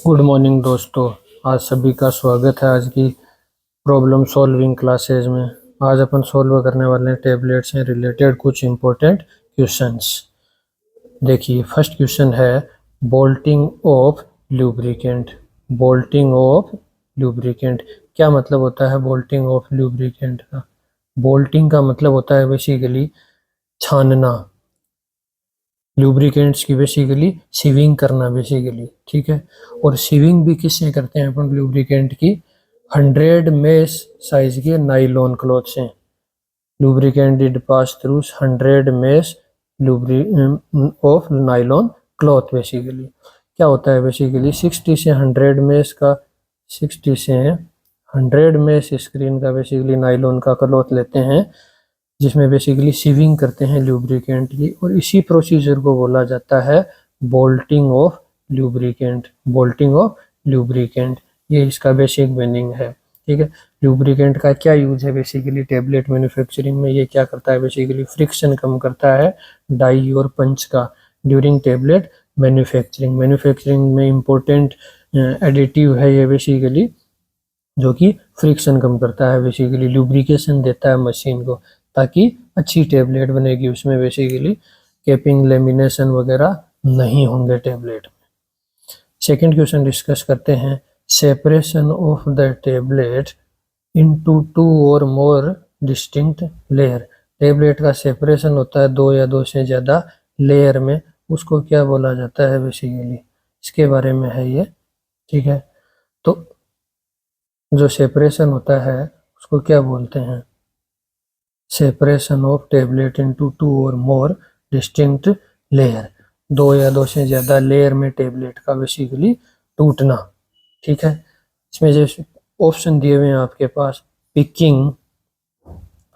Good morning दोस्तों। आज सभी का स्वागत है आज की प्रॉब्लम सॉल्विंग क्लासेज में। आज अपन सॉल्व करने वाले हैं टैबलेट से रिलेटेड कुछ इंपॉर्टेंट क्वेश्चंस। देखिए फर्स्ट क्वेश्चन है bolting of lubricant. Bolting of lubricant क्या मतलब होता है? बोल्टिंग ऑफ लुब्रिकेंट का बोल्टिंग का मतलब होता है बेसिकली छानना, लुब्रिकेंट्स की बेसिकली सीविंग करना बेसिकली, ठीक है। और सीविंग भी किससे करते हैं अपन लुब्रिकेंट की? 100 मेश साइज के नाइलॉन क्लॉथ से। Lubricant did pass through 100 mesh of nylon cloth. Basically क्या होता है? बेसिकली 60 से 100 मेश का 60 से 100 मेश स्क्रीन का बेसिकली नाइलॉन का क्लॉथ लेते हैं जिसमें बेसिकली सीविंग करते हैं लुब्रिकेंट की, और इसी प्रोसीजर को बोला जाता है bolting of lubricant. Bolting of lubricant ये इसका बेसिक मीनिंग है, ठीक है। लुब्रिकेंट का क्या यूज है बेसिकली टेबलेट मैन्युफैक्चरिंग में? ये क्या करता है बेसिकली? फ्रिक्शन कम करता है डाई और पंच का ड्यूरिंग टेबलेट मैन्युफैक्चरिंग। मैन्युफैक्चरिंग में इंपॉर्टेंट एडिटिव है ये बेसिकली, जो कि फ्रिक्शन कम करता है, बेसिकली लुब्रिकेशन देता है मशीन को ताकि अच्छी टेबलेट बनेगी। उसमें बेसिकली कैपिंग लेमिनेशन वगैरह नहीं होंगे टेबलेट में। सेकंड क्वेश्चन डिस्कस करते हैं separation of the tablet into 2 और मोर डिस्टिंक्ट लेयर। टेबलेट का सेपरेशन होता है 2 या 2 से ज़्यादा लेयर में, उसको क्या बोला जाता है बेसिकली? इसके बारे में है ये, ठीक है। तो जो सेपरेशन होता है उसको क्या बोलते हैं? सेपरेशन ऑफ टेबलेट इनटू 2 और मोर डिस्टिंक्ट लेयर। 2 या 2 से ज़्यादा लेयर में टेबलेट का बेसिकली टूटना, ठीक है। इसमें जो ऑप्शन दिए हुए हैं आपके पास, पिकिंग,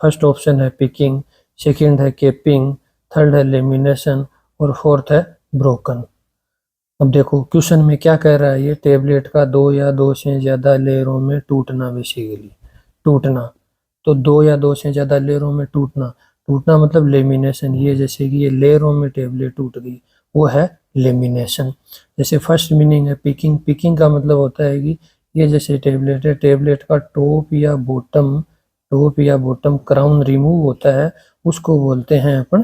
फर्स्ट ऑप्शन है पिकिंग, सेकंड है केपिंग, थर्ड है लेमिनेशन और फोर्थ है ब्रोकन। अब देखो क्वेश्चन में क्या कह रहा है, ये टेबलेट का 2 या 2 से ज़्यादा लेयरों में टूटना, बेसिकली टूटना। तो 2 या 2 से ज़्यादा लेयरों में टूटना, टूटना मतलब लेमिनेशन। ये जैसे कि ये लेयरों में टेबलेट टूट गई, वो है लेमिनेशन। जैसे फर्स्ट मीनिंग है पिकिंग। पिकिंग का मतलब होता है कि ये जैसे टेबलेट है, टेबलेट का टॉप या बॉटम क्राउन रिमूव होता है, उसको बोलते हैं अपन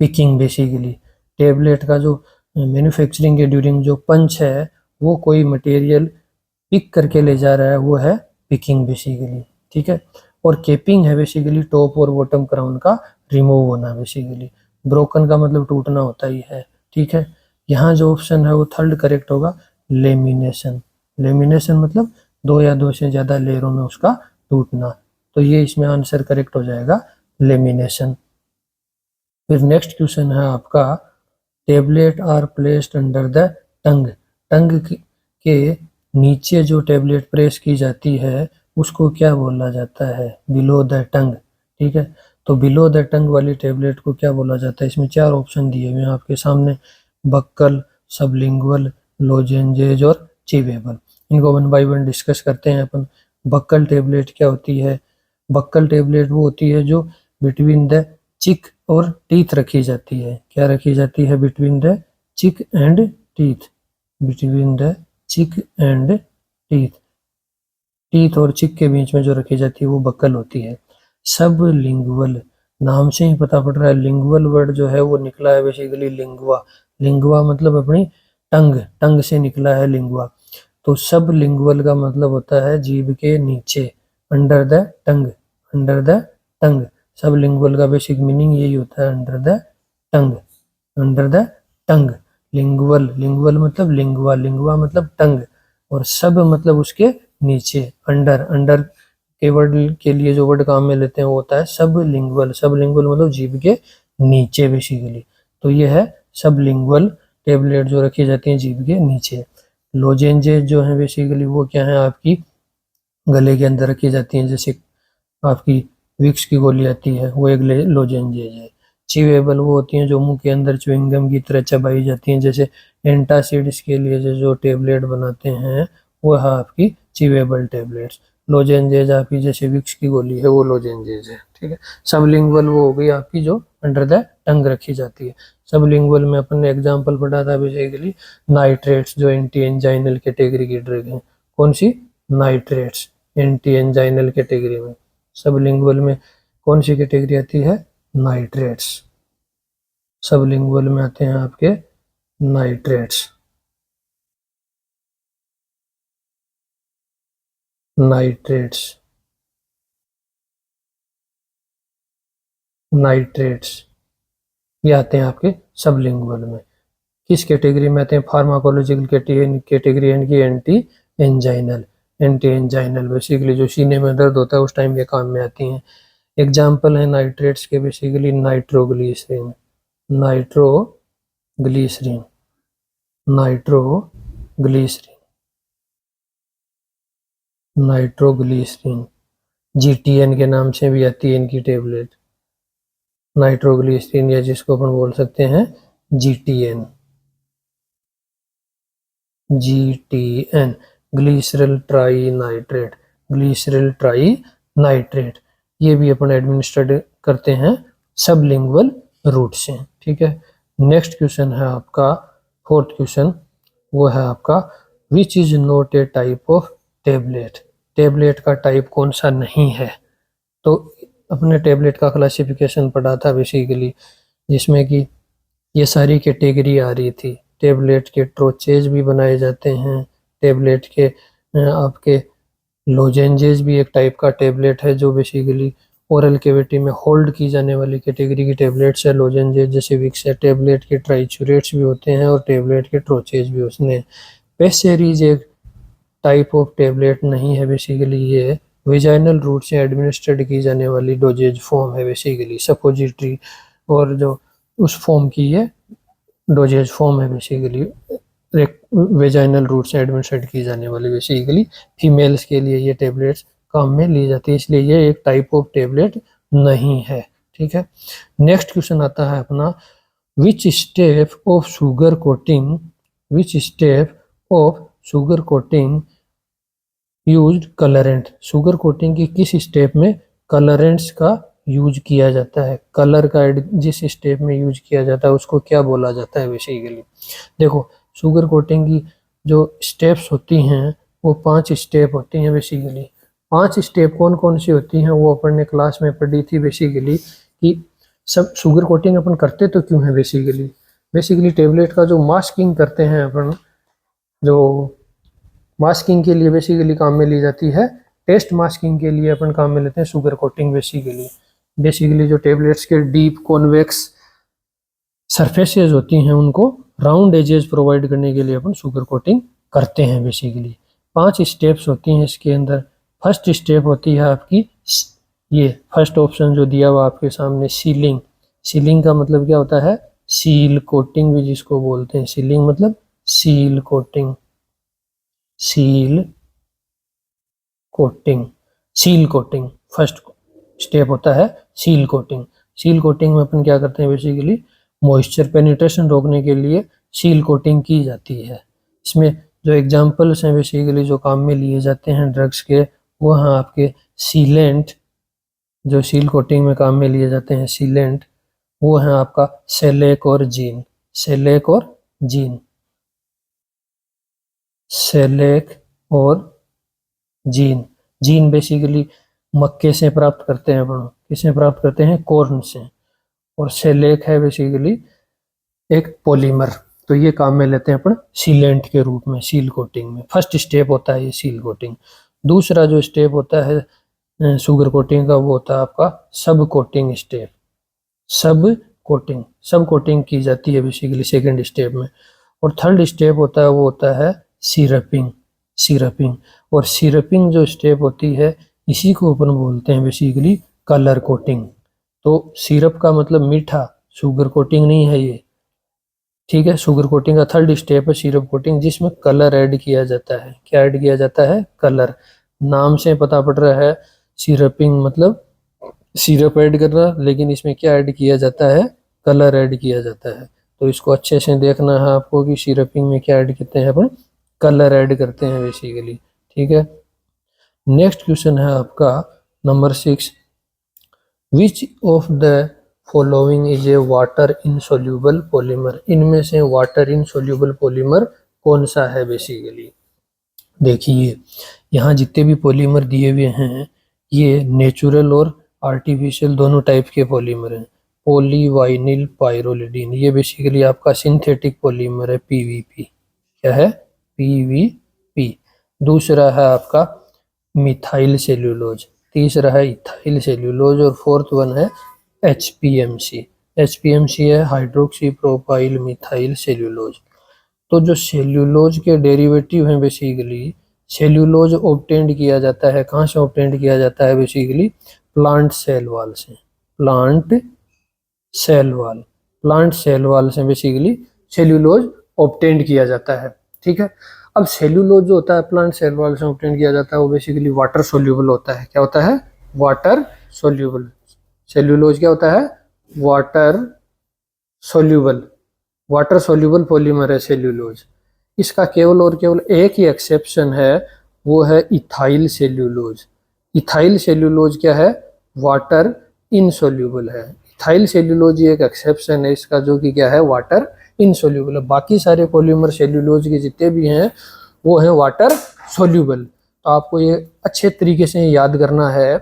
पिकिंग। बेसिकली टेबलेट का जो मैन्युफैक्चरिंग के ड्यूरिंग जो पंच है, वो कोई मटेरियल पिक करके ले जा रहा है, वो है पिकिंग बेसिकली, ठीक है। और केपिंग है बेसिकली टॉप और बॉटम क्राउन का रिमूव होना बेसिकली। ब्रोकन का मतलब टूटना होता ही है, ठीक है। यहाँ जो ऑप्शन है वो थर्ड करेक्ट होगा, लेमिनेशन। लेमिनेशन मतलब 2 या 2 से ज़्यादा लेयरों में उसका टूटना, तो ये इसमें आंसर करेक्ट हो जाएगा लेमिनेशन। फिर नेक्स्ट क्वेश्चन है आपका tablet are placed under the tongue. Tongue के नीचे जो टेबलेट प्रेस की जाती है उसको क्या बोला जाता है? बिलो द टंग, ठीक है। तो बिलो द टंग वाली टेबलेट को क्या बोला जाता है? इसमें 4 ऑप्शन दिए हुए हैं आपके सामने, बक्कल, सबलिंगुअल, लोजेंजेज और चिवेबल। इनको 1 बाय 1 डिस्कस करते हैं अपन। बक्कल टेबलेट क्या होती है? बक्कल टेबलेट वो होती है जो बिटवीन द चिक और टीथ रखी जाती है। क्या रखी जाती है? बिटवीन द चिक एंड टीथ। बिटवीन द चिक एंड टीथ, टीथ और चिक के बीच में जो रखी जाती है वो बक्कल होती है। सब लिंगुअल, नाम से ही पता पड़ रहा है, लिंगुअल वर्ड जो है वो निकला है बेसिकली लिंगुआ। लिंगुआ मतलब अपनी टंग, टंग से निकला है लिंगुआ। तो सब लिंगुअल का मतलब होता है जीभ के नीचे, under the tongue, under the टंग। सब लिंगुअल का बेसिक मीनिंग यही होता है, under the tongue, under the tongue. Lingual, lingual मतलब लिंगुआ, लिंगुआ मतलब टंग, और सब मतलब उसके नीचे, अंडर। अंडर के वर्ड के लिए जो वर्ड काम में लेते हैं वो होता है सब लिंगुअल। सब लिंगुअल मतलब जीभ के नीचे बेसिकली। तो ये है सब लिंगुअल टेबलेट जो रखी जाती है जीभ के नीचे। लोजेंजेज जो है बेसिकली वो क्या है? आपकी गले के अंदर रखी जाती हैं, जैसे आपकी विक्स की गोली आती है वो एक लोजेंजेज है। चिवेबल वो होती हैं जो मुंह के अंदर च्युइंगम की तरह चबाई जाती हैं, जैसे एंटासिड्स के लिए जो टेबलेट बनाते हैं वो है आपकी चिवेबल टेबलेट्स। लोजेंजेज आपकी जैसे विक्स की गोली है वो लोजेंजेज है। ठीक है। सबलिंगुअल वो हो गई आपकी जो अंडर द टंग रखी जाती है। सबलिंगुअल में अपन ने एग्जांपल पढ़ा था बेसिकली नाइट्रेट्स जो एंटी एंजाइनल कैटेगरी की ड्रग है। कौन सी? नाइट्रेट्स एंटी एंजाइनल कैटेगरी में। सबलिंगुअल में कौन सी कैटेगरी आती है? नाइट्रेट्स। सबलिंगुअल में आते हैं आपके नाइट्रेट्स। नाइट्रेट्स नाइट्रेट्स ये आते हैं आपके सबलिंगुअल में। किस कैटेगरी में आते हैं? फार्माकोलॉजिकल कैटेगरी यानी कि anti anginal. Anti anginal basically जो सीने में दर्द होता है उस टाइम ये काम में आती हैं। एग्जाम्पल है नाइट्रेट्स के basically nitroglycerin, nitroglycerin, nitroglycerin, nitroglycerin. GTN के नाम से भी आती है इनकी टेबलेट, नाइट्रोग्लिसरीन, या जिसको अपन बोल सकते हैं GTN. GTN glycerol try nitrate, glycerol try nitrate. ये भी अपन एडमिनिस्ट्रेट करते हैं सबलिंगुअल रूट से। ठीक है। नेक्स्ट क्वेश्चन है आपका फोर्थ क्वेश्चन, वो है आपका which is not a type of tablet. Tablet का टाइप कौन सा नहीं है? तो अपने टेबलेट का क्लासिफिकेशन पढ़ा था बेसिकली, जिसमें कि ये सारी कैटेगरी आ रही थी। टेबलेट के ट्रोचेज भी बनाए जाते हैं, टेबलेट के आपके लोजेंजेस भी एक टाइप का टेबलेट है जो बेसिकली ओरल कैविटी में होल्ड की जाने वाली कैटेगरी की टेबलेट्स है। लोजेंजेस जैसे विक्स है, टेबलेट के ट्राइचुरेट्स भी होते हैं और टेबलेट के ट्रोचेज भी होते हैं। पेसेरीज एक टाइप ऑफ टेबलेट नहीं है बेसिकली, ये वेजाइनल रूट से एडमिनिस्ट्रेट की जाने वाली डोजेज फॉर्म है बेसिकली, सपोजिटरी और जो उस फॉर्म की ये डोजेज फॉर्म है बेसिकली, वेजाइनल रूट से एडमिनिस्ट्रेट की जाने वाली बेसिकली फीमेल्स के लिए ये टेबलेट्स काम में ली जाती है, इसलिए ये एक टाइप ऑफ टेबलेट नहीं है। ठीक है। नेक्स्ट क्वेश्चन आता है अपना which step of sugar coating, which step of sugar coating used colourant. Sugar coating की किस स्टेप में कलरेंट्स का यूज किया जाता है? कलर का जिस स्टेप में यूज किया जाता है उसको क्या बोला जाता है बेसिकली? देखो, शुगर कोटिंग की जो स्टेप्स होती हैं वो 5 स्टेप होती हैं बेसिकली। 5 स्टेप कौन कौन सी होती हैं वो अपन ने क्लास में पढ़ी थी बेसिकली, कि सब शुगर कोटिंग अपन करते तो क्यों है बेसिकली। बेसिकली टेबलेट का जो मास्किंग करते हैं अपन, जो मास्किंग के लिए बेसिकली काम में ली जाती है, टेस्ट मास्किंग के लिए अपन काम में लेते हैं शुगर कोटिंग बेसिकली जो टेबलेट्स के डीप कॉन्वेक्स सरफेसेस होती हैं उनको राउंड एजेस प्रोवाइड करने के लिए अपन शुगर कोटिंग करते हैं बेसिकली। 5 स्टेप्स होती हैं इसके अंदर। फर्स्ट स्टेप होती है आपकी, ये फर्स्ट ऑप्शन जो दिया हुआ आपके सामने, सीलिंग। सीलिंग का मतलब क्या होता है? सील कोटिंग भी जिसको बोलते हैं। सीलिंग मतलब seal coating, seal coating, seal coating first step होता है सील कोटिंग। सील कोटिंग में अपन क्या करते हैं बेसिकली, मॉइस्चर पेनिट्रेशन रोकने के लिए सील कोटिंग की जाती है। इसमें जो एग्जांपल्स हैं बेसिकली जो काम में लिए जाते हैं ड्रग्स के, वो हैं आपके सीलेंट, जो सील कोटिंग में काम में लिए जाते हैं सीलेंट, वो हैं आपका सेलेक और जीन। सेलेक और जीन, सेलेक और जीन। जीन बेसिकली मक्के से प्राप्त करते हैं अपन, किससे प्राप्त करते हैं? कॉर्न से। और सेलेक है बेसिकली एक पॉलीमर, तो ये काम में लेते हैं अपन सीलेंट के रूप में सील कोटिंग में। फर्स्ट स्टेप होता है ये सील कोटिंग। दूसरा जो स्टेप होता है शुगर कोटिंग का, वो होता है आपका सब कोटिंग स्टेप। सब कोटिंग की जाती है बेसिकली सेकेंड स्टेप में। और थर्ड स्टेप होता है वो होता है सिरपिंग। और सिरपिंग जो स्टेप होती है इसी को अपन बोलते हैं बेसिकली कलर कोटिंग। तो सिरप का मतलब मीठा, शुगर कोटिंग नहीं है ये। ठीक है। शुगर कोटिंग का थर्ड स्टेप है सिरप कोटिंग, जिसमें कलर ऐड किया जाता है। क्या ऐड किया जाता है? कलर। नाम से पता पड़ रहा है सिरपिंग मतलब सिरप ऐड करना, लेकिन इसमें क्या ऐड किया जाता है? कलर ऐड किया जाता है। तो इसको अच्छे से देखना है आपको कि सिरपिंग में क्या ऐड करते हैं अपन? कलर ऐड करते हैं बेसिकली। ठीक है। नेक्स्ट क्वेश्चन है आपका number 6, which of the following is a water insoluble polymer, इनमें से वाटर इनसोल्यूबल पॉलीमर कौन सा है बेसिकली। देखिए यहाँ जितने भी पॉलीमर दिए हुए हैं ये नेचुरल और आर्टिफिशियल दोनों टाइप के पॉलीमर हैं। पॉलीवाइनिल पाइरोलिडीन ये बेसिकली आपका सिंथेटिक पॉलीमर है, पीवीपी। क्या है? पीवीपी। दूसरा है आपका मिथाइल सेल्यूलोज, तीसरा है इथाइल सेल्यूलोज और फोर्थ वन है एचपीएमसी। एचपीएमसी है हाइड्रोक्सी प्रोपाइल मिथाइल सेल्यूलोज। तो जो सेल्यूलोज के डेरिवेटिव हैं बेसिकली, सेल्यूलोज ऑब्टेंड किया जाता है कहाँ से? ऑब्टेंड किया जाता है बेसिकली प्लांट सेल वाल से। Plant cell wall, plant cell wall से बेसिकली सेल्यूलोज ऑब्टेंड किया जाता है। ठीक है, अब सेल्यूलोज जो होता है प्लांट सेल वाल से ऑब्टेंड किया जाता है वो बेसिकली वाटर सोल्यूबल होता है। क्या होता है? Water soluble. सेल्यूलोज क्या होता है? Water soluble, water soluble polymer है सेल्यूलोज। इसका केवल और केवल एक ही एक्सेप्शन है, वो है इथाइल सेल्यूलोज। इथाइल सेल्यूलोज क्या है? वाटर इनसोल्यूबल है। इथाइल सेल्यूलोज एक एक्सेप्शन है इसका, जो कि क्या है? वाटर इनसोल्यूबल है। बाकी सारे पॉलीमर सेल्यूलोज के जितने भी हैं वो हैं वाटर सोल्यूबल। तो आपको ये अच्छे तरीके से याद करना है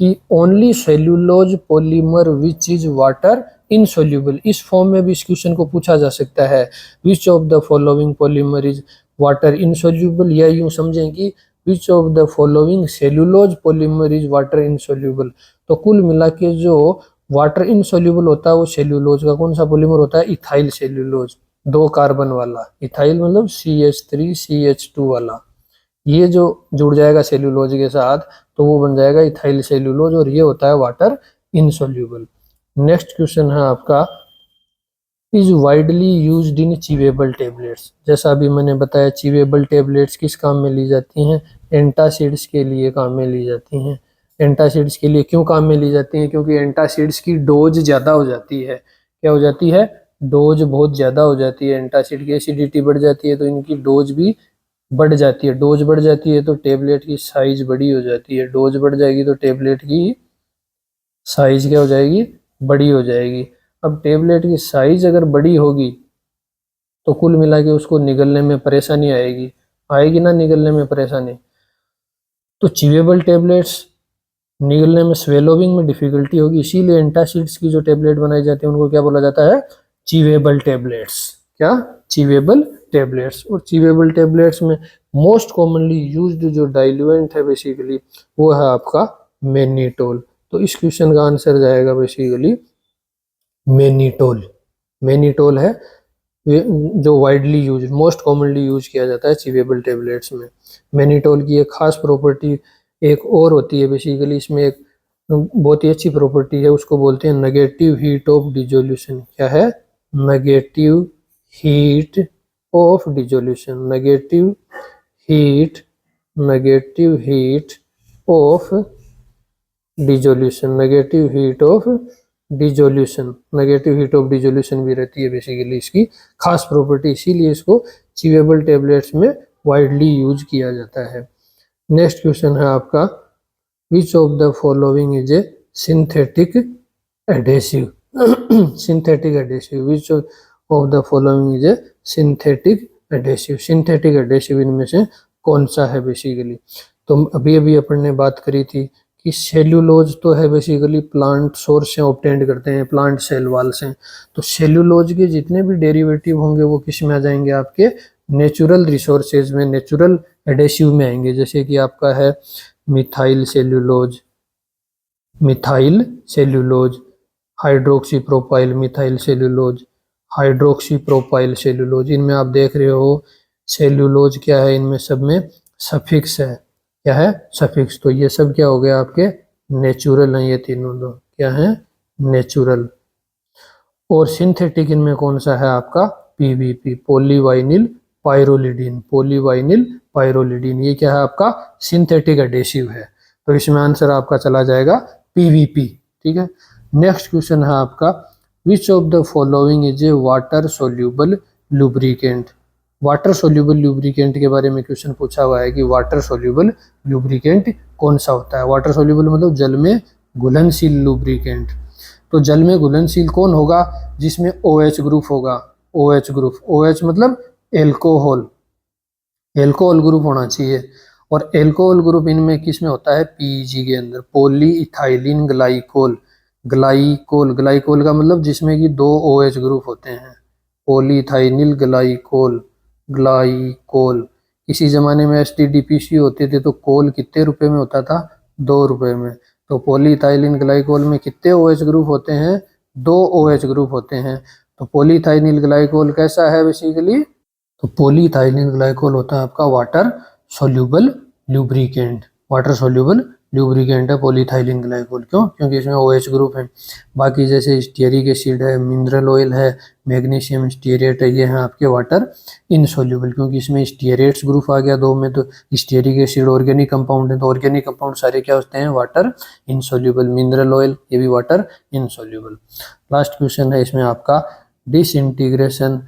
कि only cellulose polymer which is water insoluble. इस फॉर्म में भी इस क्वेश्चन को पूछा जा सकता है, which of the following polymer is water insoluble, या यूं समझें कि which of the following cellulose polymer is water insoluble. तो कुल मिला के जो वाटर इनसोल्यूबल होता है वो सेल्यूलोज का कौन सा पॉलीमर होता है? इथाइल सेल्यूलोज, 2 कार्बन वाला। इथाइल मतलब CH3CH2 वाला, ये जो जुड़ जाएगा सेल्यूलोज के साथ तो वो बन जाएगा इथाइल सेल्यूलोज, और ये होता है वाटर इनसोल्यूबल। नेक्स्ट क्वेश्चन है आपका, is widely used in chewable tablets. जैसा अभी मैंने बताया चीवेबल टेबलेट्स किस काम में ली जाती हैं? एंटासिड्स के लिए काम में ली जाती हैं। एंटासिड्स के लिए क्यों काम में ली जाती हैं? क्योंकि एंटासिड्स की डोज ज़्यादा हो जाती है। क्या हो जाती है? डोज बहुत ज़्यादा हो जाती है। एंटासिड की एसिडिटी बढ़ जाती है तो इनकी डोज भी बढ़ जाती है। डोज बढ़ जाती है तो टेबलेट की साइज बड़ी हो जाती है। डोज बढ़ जाएगी तो टेबलेट की साइज क्या हो जाएगी? बड़ी हो जाएगी। अब टेबलेट की साइज अगर बड़ी होगी तो कुल मिला के उसको निगलने में परेशानी आएगी, आएगी ना निगलने में परेशानी। तो चिवेबल टेबलेट्स निगलने में, स्वेलोविंग में डिफिकल्टी होगी, इसीलिए एंटासिड्स की जो टेबलेट बनाई जाती है उनको क्या बोला जाता है? चिवेबल टेबलेट्स। क्या? चिवेबल टेबलेट्स। और चिवेबल टेबलेट्स में मोस्ट कॉमनली यूज्ड जो डाइल्यूएंट है बेसिकली वो है आपका मेनिटोल। तो इस क्वेश्चन का आंसर जाएगा बेसिकली मेनिटोल। मेनिटोल है जो widely use, most commonly use किया जाता है चिवेबल टेबलेट्स में। मेनिटोल की एक खास प्रॉपर्टी एक और होती है बेसिकली, इसमें एक बहुत ही अच्छी प्रॉपर्टी है, उसको बोलते हैं नेगेटिव हीट ऑफ डिजोल्यूशन। क्या है? Negative heat of dissolution. Negative heat, negative heat of dissolution, negative heat of dissolution. Negative heat of dissolution भी रहती है बेसिकली इसकी खास प्रॉपर्टी, इसीलिए इसको चिवेबल टेबलेट्स में वाइडली यूज किया जाता है। नेक्स्ट क्वेश्चन है आपका, which of the following is a synthetic adhesive. Synthetic adhesive, which of the following is a synthetic adhesive. Synthetic adhesive इनमें से कौन सा है बेसिकली? तो अभी अभी अपन ने बात करी थी कि सेल्यूलोज तो है बेसिकली प्लांट सोर्स से ऑब्टेंड करते हैं, प्लांट सेल वाल से। तो सेल्यूलोज के जितने भी डेरिवेटिव होंगे वो किस में आ जाएंगे? आपके नेचुरल रिसोर्सेज में, नेचुरल एडेसिव में आएंगे। जैसे कि आपका है methyl cellulose, methyl cellulose, hydroxy propyl methyl cellulose, hydroxy propyl cellulose. इनमें आप देख रहे हो सेल्यूलोज क्या है, इनमें सब में सफिक्स है। क्या है? सफिक्स। तो ये सब क्या हो गया? आपके नेचुरल हैं ये तीनों दो। क्या है? नेचुरल। और सिंथेटिक इनमें कौन सा है? आपका पीवीपी, पॉलीवाइनिल पाइरोलिडीन। पॉलीवाइनिल पाइरोलिडीन ये क्या है? आपका सिंथेटिक एडेसिव है। तो इसमें आंसर आपका चला जाएगा पीवीपी। ठीक है, नेक्स्ट क्वेश्चन है आपका, which of the following is a water soluble lubricant. Water soluble lubricant के बारे में क्वेश्चन पूछा हुआ है कि वाटर सोल्यूबल लुब्रिकेंट कौन सा होता है। वाटर सोल्यूबल मतलब जल में घुलनशील लुब्रिकेंट। तो जल में घुलनशील कौन होगा? जिसमें OH ग्रुप होगा। OH ग्रुप, OH मतलब एल्कोहल, एल्कोहल ग्रुप होना चाहिए। और एल्कोहल ग्रुप इनमें किस में होता है? PEG के अंदर, poly ethylene glycol. Glycol, glycol का मतलब जिसमें कि 2 OH ग्रुप होते हैं, पॉली इथाइलिन ग्लाइकोल, ग्लाइकोल। किसी जमाने में STDPC होते थे तो कोल कितने रुपए में होता था? 2 रुपए में। तो पॉली इथाइलिन ग्लाइकोल में कितने OH ग्रुप होते हैं? 2 OH ग्रुप होते हैं। तो पॉली इथाइलिन ग्लाइकोल कैसा है बेसिकली? तो पॉलीइथाइलिन ग्लाइकोल होता है आपका water soluble lubricant. Water soluble lubricant है पॉलीइथाइलिन ग्लाइकोल। क्यों? क्योंकि इसमें OH ग्रुप है। बाकी जैसे स्टीयरिक एसिड है, मिनरल ऑयल है, मैग्नीशियम स्टीयरेट है, ये हैं आपके वाटर इनसोल्यूबल, क्योंकि इसमें स्टीयरेट्स ग्रुप आ गया 2 में। तो स्टीयरिक एसिड ऑर्गेनिक कंपाउंड है, तो ऑर्गेनिक कंपाउंड सारे क्या होते हैं? Water insoluble. मिनरल ऑयल ये भी वाटर इनसोल्यूबल। लास्ट क्वेश्चन है इसमें आपका, disintegration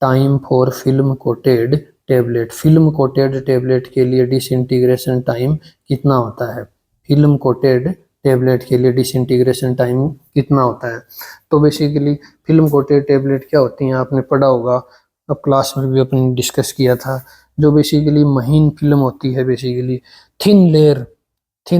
time for film coated tablet. Film coated tablet के लिए डिसइंटीग्रेशन टाइम कितना होता है? फिल्म कोटेड टेबलेट के लिए डिसइंटीग्रेशन टाइम कितना होता है? तो बेसिकली फिल्म कोटेड टेबलेट क्या होती हैं आपने पढ़ा होगा, अब क्लास में भी अपने डिस्कस किया था। जो बेसिकली महीन फिल्म होती है, बेसिकली थिन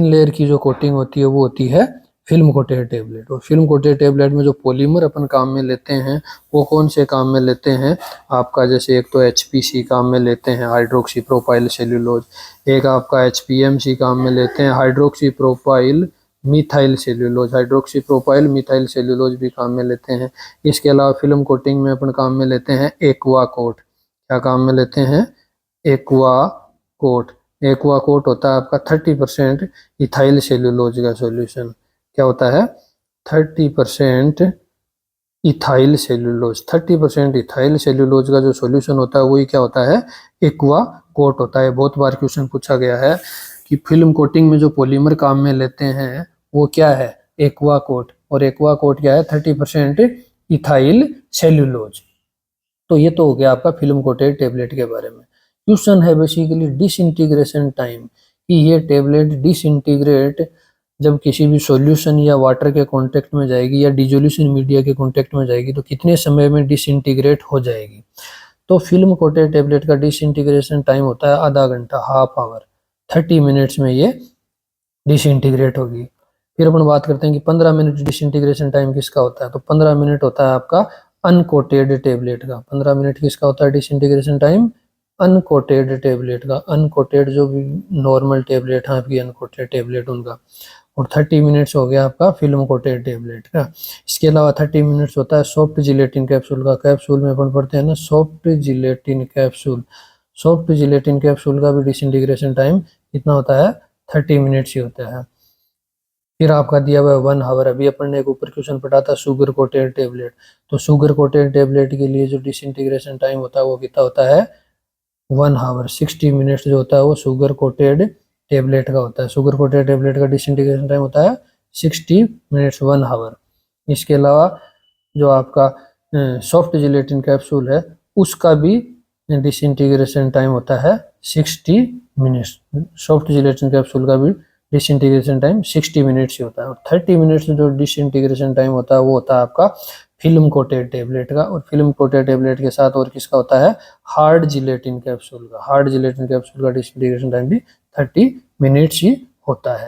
लेयर की जो कोटिंग होती है वो होती है फिल्म कोटेड टेबलेट। और फिल्म कोटेड टेबलेट में जो पॉलीमर अपन काम में लेते हैं वो कौन से काम में लेते हैं आपका? जैसे एक तो HPC काम में लेते हैं, हाइड्रोक्सी प्रोपाइल सेल्यूलोज। एक आपका HPMC काम में लेते हैं, hydroxy propyl methyl cellulose. Hydroxy propyl methyl cellulose भी काम में लेते हैं। इसके अलावा फिल्म कोटिंग में अपन काम में लेते हैं एक्वा कोट। क्या काम में लेते हैं? Aqua coat. एक्वा कोट होता है आपका 30% इथाइल सेल्यूलोज का सॉल्यूशन। क्या होता है? 30% इथाइल सेल्यूलोज। 30% इथाइल सेल्यूलोज का जो सॉल्यूशन होता है वही क्या होता है? एक्वा कोट होता है। बहुत बार क्वेश्चन पूछा गया है कि फिल्म कोटिंग में जो पॉलीमर काम में लेते हैं वो क्या है? Aqua coat. और एक्वा कोट क्या है? 30% इथाइल सेल्यूलोज। तो ये तो हो गया आपका फिल्म कोटेड टेबलेट के बारे में। क्वेश्चन है बेसिकली डिसइंटीग्रेशन टाइम, कि ये टेबलेट डिसइंटीग्रेट जब किसी भी सॉल्यूशन या वाटर के कांटेक्ट में जाएगी या डिसोल्यूशन मीडिया के कांटेक्ट में जाएगी तो कितने समय में डिसइंटीग्रेट हो जाएगी? तो फिल्म कोटेड टेबलेट का डिसइंटीग्रेशन टाइम होता है आधा घंटा, हाफ आवर। 30 मिनट्स में ये डिसइंटीग्रेट होगी। फिर अपन बात करते हैं कि 15 मिनट डिसइंटीग्रेशन टाइम किसका होता है? तो 15 मिनट होता है आपका अनकोटेड टेबलेट का। 15 मिनट किसका होता है डिसइंटीग्रेशन टाइम? अनकोटेड टेबलेट का। अनकोटेड जो भी नॉर्मल टेबलेट है आपकी, अनकोटेड टेबलेट उनका। और 30 मिनट्स हो गया आपका फिल्म कोटेड टेबलेट का। इसके अलावा 30 मिनट्स होता है सॉफ्ट जिलेटिन कैप्सूल का। कैप्सूल में अपन पढ़ते हैं ना soft gelatin capsule. Soft gelatin capsule का भी डिसइंटीग्रेशन टाइम कितना होता है? 30 मिनट्स ही होता है। फिर आपका दिया हुआ है 1 आवर। अभी अपन ने एक ऊपर क्वेश्चन पढ़ा था शुगर कोटेड टेबलेट। तो शुगर कोटेड टेबलेट के लिए जो डिसइंटीग्रेशन टाइम होता है वो कितना होता है? 1 आवर। 60 मिनट्स जो होता है वो शुगर कोटेड टेबलेट का होता है। शुगर कोटेड टेबलेट का डिसइंटीग्रेशन टाइम होता है 60 मिनट्स, 1 आवर। इसके अलावा जो आपका सॉफ्ट जिलेटिन कैप्सूल है उसका भी डिसइंटीग्रेशन टाइम होता है 60 मिनट्स। सॉफ्ट जिलेटिन कैप्सूल का भी डिसइंटीग्रेशन टाइम 60 मिनट्स ही होता है। और 30 मिनट्स जो डिसइंटीग्रेशन टाइम होता है वो होता है आपका फिल्म कोटेड टेबलेट का। और फिल्म कोटेड टेबलेट के साथ और किसका होता है? हार्ड जिलेटिन कैप्सूल का। हार्ड जिलेटिन कैप्सूल का डिसइंटीग्रेशन टाइम भी 30 मिनट्स ही होता है।